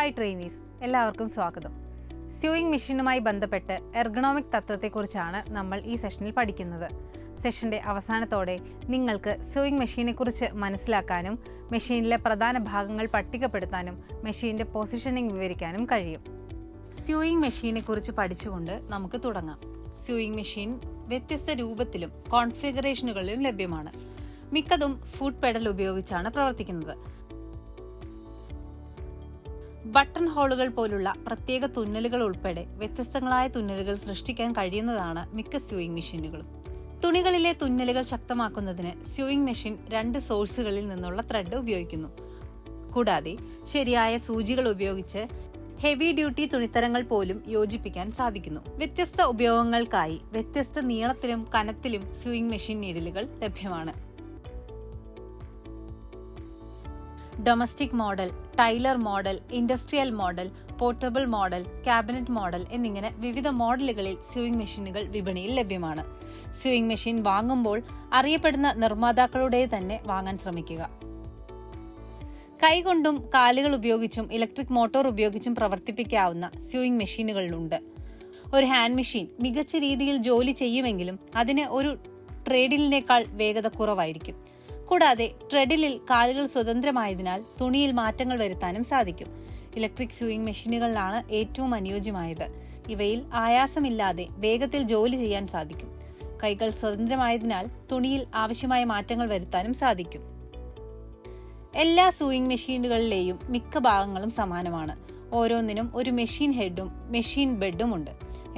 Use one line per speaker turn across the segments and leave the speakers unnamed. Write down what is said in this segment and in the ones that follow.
Hi trainees, എല്ലാവർക്കും സ്വാഗതം. Sewing മെഷീനുമായി ബന്ധപ്പെട്ട് എർഗണോമിക് തത്വത്തെക്കുറിച്ചാണ് നമ്മൾ ഈ സെഷനിൽ പഠിക്കുന്നത്. സെഷൻ്റെ അവസാനത്തോടെ നിങ്ങൾക്ക് സ്യൂയിങ് മെഷീനെക്കുറിച്ച് മനസ്സിലാക്കാനും മെഷീനിലെ പ്രധാന ഭാഗങ്ങൾ പട്ടികപ്പെടുത്താനും മെഷീൻ്റെ പൊസിഷനിങ് വിവരിക്കാനും കഴിയും. സ്യൂയിങ് മെഷീനെക്കുറിച്ച് പഠിച്ചുകൊണ്ട് നമുക്ക് തുടങ്ങാം. സ്യൂയിങ് മെഷീൻ വ്യത്യസ്ത രൂപത്തിലും കോൺഫിഗറേഷനുകളിലും ലഭ്യമാണ്. മിക്കതും ഫുട് പെഡൽ ഉപയോഗിച്ചാണ് പ്രവർത്തിക്കുന്നത്. ബട്ടൺ ഹോളുകൾ പോലുള്ള പ്രത്യേക തുന്നലുകൾ ഉൾപ്പെടെ വ്യത്യസ്തങ്ങളായ തുന്നലുകൾ സൃഷ്ടിക്കാൻ കഴിയുന്നതാണ് മിക്ക സ്യൂയിങ് മെഷീനുകളും. തുണികളിലെ തുന്നലുകൾ ശക്തമാക്കുന്നതിന് സ്യൂയിങ് മെഷീൻ 2 സോഴ്സുകളിൽ നിന്നുള്ള ത്രെഡ് ഉപയോഗിക്കുന്നു. കൂടാതെ ശരിയായ സൂചികൾ ഉപയോഗിച്ച് ഹെവി ഡ്യൂട്ടി തുണിത്തരങ്ങൾ പോലും യോജിപ്പിക്കാൻ സാധിക്കുന്നു. വ്യത്യസ്ത ഉപയോഗങ്ങൾക്കായി വ്യത്യസ്ത നീളത്തിലും കനത്തിലും സ്യൂയിങ് മെഷീൻ നീഡിലുകൾ ലഭ്യമാണ്. Domestic model, tailor model, industrial model, portable model, cabinet model എന്നിങ്ങനെ വിവിധ മോഡലുകളിൽ സ്യൂയിങ് മെഷീനുകൾ വിപണിയിൽ ലഭ്യമാണ്. സ്യൂയിങ് മെഷീൻ വാങ്ങുമ്പോൾ അറിയപ്പെടുന്ന നിർമ്മാതാക്കളുടെ തന്നെ വാങ്ങാൻ ശ്രമിക്കുക. കൈകൊണ്ടും കാലുകൾ ഉപയോഗിച്ചും ഇലക്ട്രിക് മോട്ടോർ ഉപയോഗിച്ചും പ്രവർത്തിപ്പിക്കാവുന്ന സ്യൂയിങ് മെഷീനുകളുണ്ട്. ഒരു ഹാൻഡ് മെഷീൻ മികച്ച രീതിയിൽ ജോലി ചെയ്യുമെങ്കിലും അതിന് ഒരു ട്രെഡിലിനേക്കാൾ വേഗത കുറവായിരിക്കും. കൂടാതെ ട്രെഡിലിൽ കാലുകൾ സ്വതന്ത്രമായതിനാൽ തുണിയിൽ മാറ്റങ്ങൾ വരുത്താനും സാധിക്കും. ഇലക്ട്രിക് സ്യൂയിങ് മെഷീനുകളിലാണ് ഏറ്റവും അനുയോജ്യമായത്. ഇവയിൽ ആയാസമില്ലാതെ വേഗത്തിൽ ജോലി ചെയ്യാൻ സാധിക്കും. കൈകൾ സ്വതന്ത്രമായതിനാൽ തുണിയിൽ ആവശ്യമായ മാറ്റങ്ങൾ വരുത്താനും സാധിക്കും. എല്ലാ സ്യൂയിങ് മെഷീനുകളിലെയും മിക്ക ഭാഗങ്ങളും സമാനമാണ്. ഓരോന്നിനും ഒരു മെഷീൻ ഹെഡും മെഷീൻ ബെഡും ഉണ്ട്.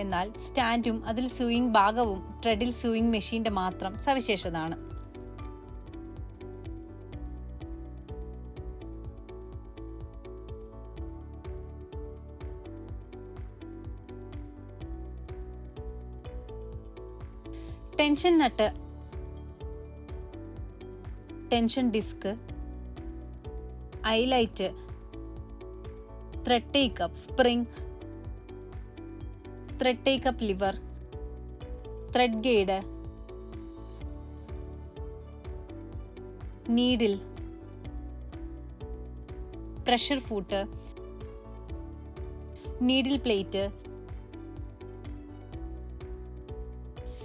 എന്നാൽ സ്റ്റാൻഡും അതിൽ സ്യൂയിങ് ഭാഗവും ട്രെഡിൽ സ്യൂയിങ് മെഷീന്റെ മാത്രം സവിശേഷതയാണ്. Tension nut, tension disc, eyelet, thread take up spring, thread take up lever, thread guide, needle, presser foot, needle plate,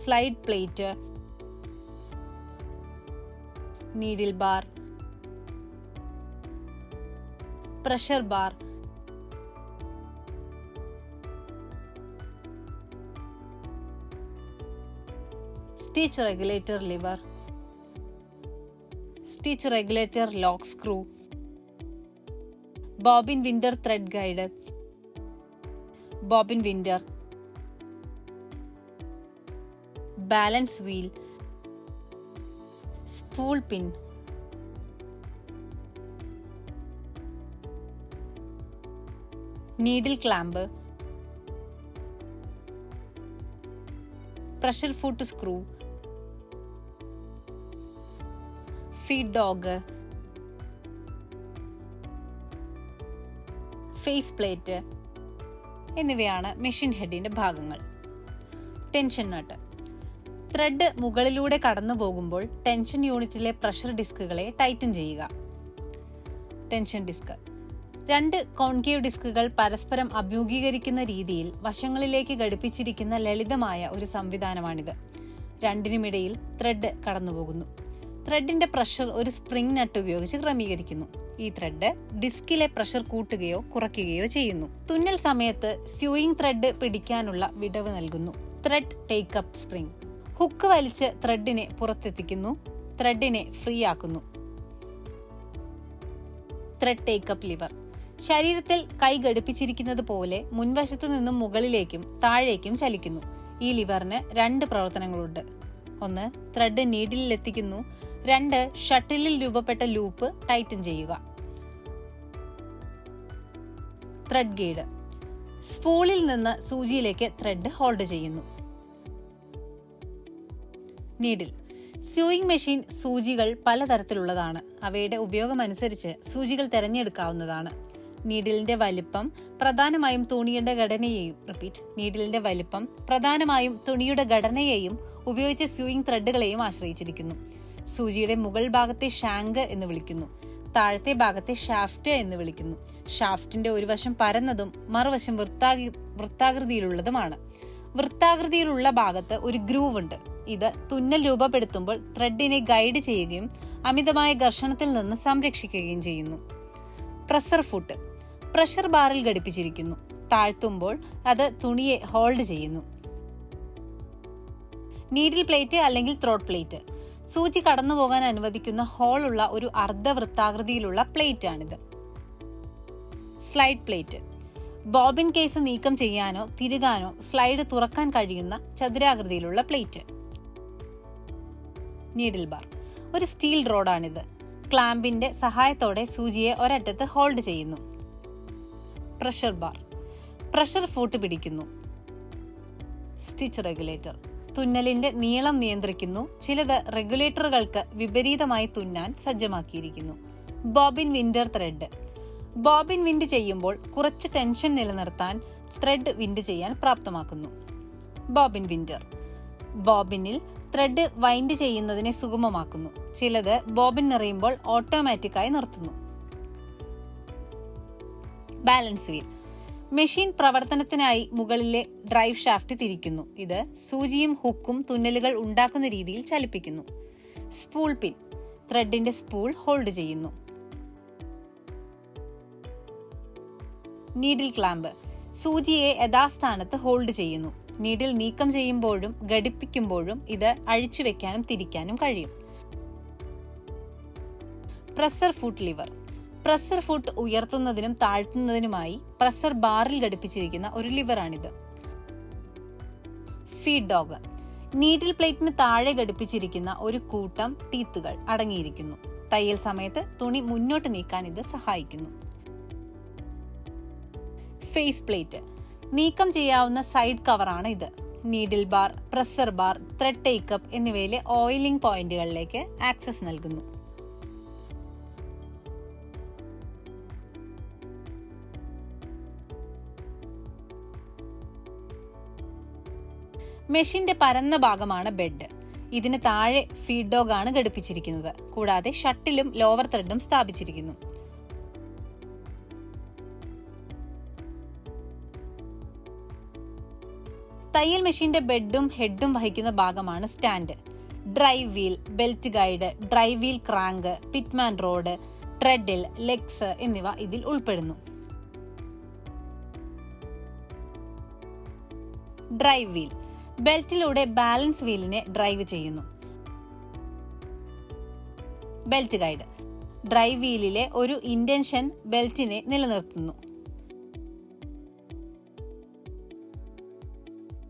slide plate, needle bar, presser bar, stitch regulator lever, stitch regulator lock screw, bobbin winder thread guide, bobbin winder, balance wheel, spool pin, needle clamp, presser foot screw, feed dog, face plate എന്നിവയാണ് machine ഹെഡിന്റെ ഭാഗങ്ങൾ. Tension nut. Thread മുകളിലൂടെ കടന്നു പോകുമ്പോൾ tension യൂണിറ്റിലെ pressure ഡിസ്കുകളെ tighten ചെയ്യുക. Tension disc. 2 concave ഡിസ്കുകൾ പരസ്പരം അഭിമുഖീകരിക്കുന്ന രീതിയിൽ വശങ്ങളിലേക്ക് ഘടിപ്പിച്ചിരിക്കുന്ന ലളിതമായ ഒരു സംവിധാനമാണിത്. രണ്ടിനുമിടയിൽ ത്രെഡ് കടന്നുപോകുന്നു. ത്രെഡിന്റെ പ്രഷർ ഒരു സ്പ്രിംഗ് നട്ട് ഉപയോഗിച്ച് ക്രമീകരിക്കുന്നു. ഈ ത്രെഡ് ഡിസ്കിലെ പ്രഷർ കൂട്ടുകയോ കുറയ്ക്കുകയോ ചെയ്യുന്നു. തുന്നൽ സമയത്ത് സ്യൂയിങ് ത്രെഡ് പിടിക്കാനുള്ള വിടവ് നൽകുന്നു. Thread take up spring. ഹുക്ക് വലിച്ച് ത്രെഡിനെ പുറത്തെത്തിക്കുന്നു. ത്രെഡിനെ ഫ്രീ ആക്കുന്നു. Thread take up liver. ശരീരത്തിൽ കൈ ഘടിപ്പിച്ചിരിക്കുന്നത് പോലെ മുൻവശത്തു നിന്നും മുകളിലേക്കും താഴേക്കും ചലിക്കുന്നു. ഈ ലിവറിന് 2 പ്രവർത്തനങ്ങളുണ്ട്. 1. ത്രെഡ് നീഡിലിൽ എത്തിക്കുന്നു. 2. ഷട്ടിലിൽ രൂപപ്പെട്ട ലൂപ്പ് ടൈറ്റൻ ചെയ്യുക. Thread guide. സ്പൂളിൽ നിന്ന് സൂചിയിലേക്ക് ത്രെഡ് ഹോൾഡ് ചെയ്യുന്നു. നീഡിൽ. സ്യൂയിങ് മെഷീൻ സൂചികൾ പലതരത്തിലുള്ളതാണ്. അവയുടെ ഉപയോഗമനുസരിച്ച് സൂചികൾ തിരഞ്ഞെടുക്കാവുന്നതാണ്. നീഡിലിന്റെ വലിപ്പം പ്രധാനമായും തുണിയുടെ ഘടനയെയും ഉപയോഗിച്ച സ്യൂയിങ് ത്രെഡുകളെയും ആശ്രയിച്ചിരിക്കുന്നു. സൂചിയുടെ മുകൾ ഭാഗത്തെ ഷാങ്ക് എന്ന് വിളിക്കുന്നു. താഴത്തെ ഭാഗത്തെ ഷാഫ്റ്റ് എന്ന് വിളിക്കുന്നു. ഷാഫ്റ്റിന്റെ ഒരു വശം പരന്നതും മറുവശം വൃത്താകൃതിയിലുള്ളതുമാണ്. വൃത്താകൃതിയിലുള്ള ഭാഗത്ത് ഒരു ഗ്രൂവ് ഉണ്ട്. ഇത് തുന്നൽ രൂപപ്പെടുത്തുമ്പോൾ ത്രെഡിനെ ഗൈഡ് ചെയ്യുകയും അമിതമായ ഘർഷണത്തിൽ നിന്ന് സംരക്ഷിക്കുകയും ചെയ്യുന്നു. പ്രസർ ഫുട്ട് പ്രഷർ ബാറിൽ ഘടിപ്പിച്ചിരിക്കുന്നു. താഴ്ത്തുമ്പോൾ അത് തുണിയെ ഹോൾഡ് ചെയ്യുന്നു. നീഡിൽ പ്ലേറ്റ് അല്ലെങ്കിൽ ത്രോട്ട് പ്ലേറ്റ് സൂചി കടന്നു പോകാൻ അനുവദിക്കുന്ന ഹോൾ ഉള്ള ഒരു അർദ്ധവൃത്താകൃതിയിലുള്ള പ്ലേറ്റ് ആണിത്. സ്ലൈഡ് പ്ലേറ്റ് ബോബിൻ കേസ് നീക്കം ചെയ്യാനോ തിരുകാനോ സ്ലൈഡ് തുറക്കാൻ കഴിയുന്ന ചതുരാകൃതിയിലുള്ള പ്ലേറ്റ്. നീഡിൽ ബാർ ഒരു സ്റ്റീൽ റോഡാണിത്. ക്ലാമ്പിന്റെ സഹായത്തോടെ സൂചിയെ ഒരറ്റത്ത് ഹോൾഡ് ചെയ്യുന്നു. പ്രഷർ ബാർ പ്രഷർ ഫൂട്ട് പിടിക്കുന്നു. സ്റ്റിച്ച് റെഗുലേറ്റർ തുന്നലിന്റെ നീളം നിയന്ത്രിക്കുന്നു. ചിലത് റെഗുലേറ്ററുകൾക്ക് വിപരീതമായി തുന്നാൻ സജ്ജമാക്കിയിരിക്കുന്നു. Bobbin winder thread bobbin wind ചെയ്യുമ്പോൾ കുറച്ച് ടെൻഷൻ നിലനിർത്താൻ ത്രെഡ് വിൻഡ് ചെയ്യാൻ പ്രാപ്തമാക്കുന്നു. ബോബിൻ വിൻഡർ ബോബിനിൽ ത്രെഡ് വൈൻഡ് ചെയ്യുന്നതിനെ സുഗമമാക്കുന്നു. ചിലത് ബോബിൻ നിറയുമ്പോൾ ഓട്ടോമാറ്റിക്കായി നിർത്തുന്നു. ബാലൻസ് വീൽ മെഷീൻ പ്രവർത്തനത്തിനായി മുകളിലെ ഡ്രൈവ് ഷാഫ്റ്റ് തിരിക്കുന്നു. ഇത് സൂചിയും ഹുക്കും തുന്നലുകൾ ഉണ്ടാക്കുന്ന രീതിയിൽ ചലിപ്പിക്കുന്നു. സ്പൂൾ പിൻ ത്രെഡിന്റെ സ്പൂൾ ഹോൾഡ് ചെയ്യുന്നു. നീഡിൽ ക്ലാമ്പ് സൂചിയെ യഥാസ്ഥാനത്ത് ഹോൾഡ് ചെയ്യുന്നു. നീഡിൽ നീക്കം ചെയ്യുമ്പോഴും ഘടിപ്പിക്കുമ്പോഴും ഇത് അഴിച്ചുവെക്കാനും തിരിക്കാനും കഴിയും. Presser foot lever presser foot ഉയർത്തുന്നതിനും താഴ്ത്തുന്നതിനുമായി പ്രസർ ബാറിൽ ഘടിപ്പിച്ചിരിക്കുന്ന ഒരു ലിവറാണിത്. ഫീഡ് ഡോഗ് നീഡിൽ പ്ലേറ്റിന് താഴെ ഘടിപ്പിച്ചിരിക്കുന്ന ഒരു കൂട്ടം ടീത്തുകൾ അടങ്ങിയിരിക്കുന്നു. തയ്യൽ സമയത്ത് തുണി മുന്നോട്ട് നീക്കാൻ ഇത് സഹായിക്കുന്നു. ഫേസ് പ്ലേറ്റ് നീക്കം ചെയ്യാവുന്ന സൈഡ് കവറാണ് ഇത്. Needle bar, presser bar, thread take up എന്നിവയിലെ ഓയിലിംഗ് പോയിന്റുകളിലേക്ക് ആക്സസ് നൽകുന്നു. മെഷീന്റെ പരന്ന ഭാഗമാണ് ബെഡ്. ഇതിന് താഴെ ഫീഡ് ഡോഗ് ആണ് ഘടിപ്പിച്ചിരിക്കുന്നത്. കൂടാതെ ഷട്ടിലും ലോവർ ത്രെഡും സ്ഥാപിച്ചിരിക്കുന്നു. തയ്യൽ മെഷീന്റെ ബെഡും ഹെഡും വഹിക്കുന്ന ഭാഗമാണ് stand. Drive wheel, belt guide, drive wheel crank, pitman rod, treadle, legs എന്നിവ ഇതിൽ ഉൾപ്പെടുന്നു. ഡ്രൈവ് വീൽ ബെൽറ്റിലൂടെ ബാലൻസ് വീലിനെ ഡ്രൈവ് ചെയ്യുന്നു. ബെൽറ്റ് ഗൈഡ് ഡ്രൈവ് വീലിലെ ഒരു ഇന്റൻഷൻ ബെൽറ്റിനെ നിലനിർത്തുന്നു.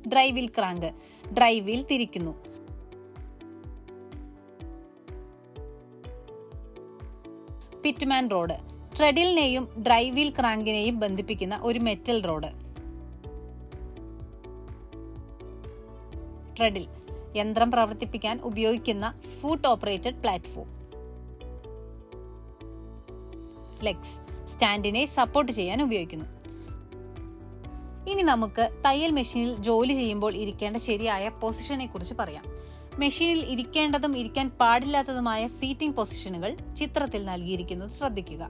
Drive wheel crank drive wheel തിരിക്കുന്നു. പിറ്റ്മാൻ റോഡ് ട്രെഡിലിനെയും ഡ്രൈവ് വീൽ ക്രാങ്കിനെയും ബന്ധിപ്പിക്കുന്ന ഒരു മെറ്റൽ റോഡ്. ട്രെഡിൽ യന്ത്രം പ്രവർത്തിപ്പിക്കാൻ ഉപയോഗിക്കുന്ന ഫൂട്ട് ഓപ്പറേറ്റഡ് പ്ലാറ്റ്ഫോം. ലെഗ്സ് സ്റ്റാൻഡിനെ സപ്പോർട്ട് ചെയ്യാൻ ഉപയോഗിക്കുന്നു. ഇനി നമുക്ക് തയ്യൽ മെഷീനിൽ ജോലി ചെയ്യുമ്പോൾ ഇരിക്കേണ്ട ശരിയായ പൊസിഷനെ കുറിച്ച് പറയാം. മെഷീനിൽ ഇരിക്കേണ്ടതും ഇരിക്കാൻ പാടില്ലാത്തതുമായ സീറ്റിംഗ് പൊസിഷനുകൾ ചിത്രത്തിൽ നൽകിയിരിക്കുന്നത് ശ്രദ്ധിക്കുക.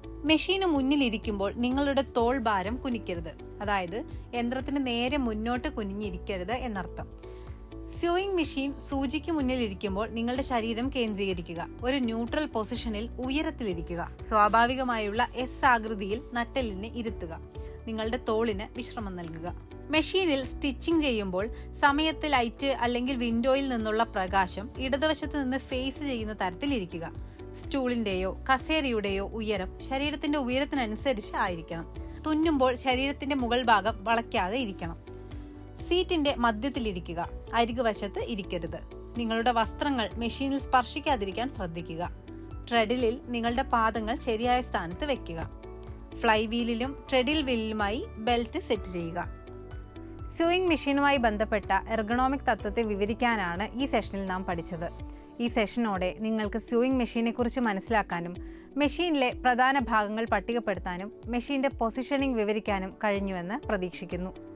മെഷീന് മുന്നിൽ ഇരിക്കുമ്പോൾ നിങ്ങളുടെ തോൾ ഭാരം കുനിക്കരുത്. അതായത് യന്ത്രത്തിന് നേരെ മുന്നോട്ട് കുനിഞ്ഞിരിക്കരുത് എന്നർത്ഥം. സ്യൂയിങ് മെഷീൻ സൂചിക്ക് മുന്നിൽ ഇരിക്കുമ്പോൾ നിങ്ങളുടെ ശരീരം കേന്ദ്രീകരിക്കുക. ഒരു ന്യൂട്രൽ പൊസിഷനിൽ ഉയരത്തിലിരിക്കുക. സ്വാഭാവികമായുള്ള എസ് ആകൃതിയിൽ നട്ടെല്ലിനെ ഇരുത്തുക. നിങ്ങളുടെ തോളിന് വിശ്രമം നൽകുക. മെഷീനിൽ സ്റ്റിച്ചിങ് ചെയ്യുമ്പോൾ സമയത്ത് ലൈറ്റ് അല്ലെങ്കിൽ വിൻഡോയിൽ നിന്നുള്ള പ്രകാശം ഇടതുവശത്ത് നിന്ന് ഫേസ് ചെയ്യുന്ന തരത്തിൽ ഇരിക്കുക. സ്റ്റൂളിന്റെയോ കസേരയുടെയോ ഉയരം ശരീരത്തിന്റെ ഉയരത്തിനനുസരിച്ച് ആയിരിക്കണം. തുന്നുമ്പോൾ ശരീരത്തിന്റെ മുകൾ ഭാഗം വളയ്ക്കാതെ ഇരിക്കണം. സീറ്റിന്റെ മധ്യത്തിലിരിക്കുക. അരികുവശത്ത് ഇരിക്കരുത്. നിങ്ങളുടെ വസ്ത്രങ്ങൾ മെഷീനിൽ സ്പർശിക്കാതിരിക്കാൻ ശ്രദ്ധിക്കുക. ട്രെഡിലിൽ നിങ്ങളുടെ പാദങ്ങൾ ശരിയായ സ്ഥാനത്ത് വെക്കുക. ഫ്ലൈ വീലിലും ട്രെഡിൽ വീലിലുമായി ബെൽറ്റ് സെറ്റ് ചെയ്യുക. സ്യൂയിങ് മെഷീനുമായി ബന്ധപ്പെട്ട എർഗണോമിക് തത്വത്തെ വിവരിക്കാനാണ് ഈ സെഷനിൽ നാം പഠിച്ചത്. ഈ സെഷനോടെ നിങ്ങൾക്ക് സ്യൂയിങ് മെഷീനെ കുറിച്ച് മനസ്സിലാക്കാനും മെഷീനിലെ പ്രധാന ഭാഗങ്ങൾ പട്ടികപ്പെടുത്താനും മെഷീന്റെ പൊസിഷനിങ് വിവരിക്കാനും കഴിഞ്ഞുവെന്ന് പ്രതീക്ഷിക്കുന്നു.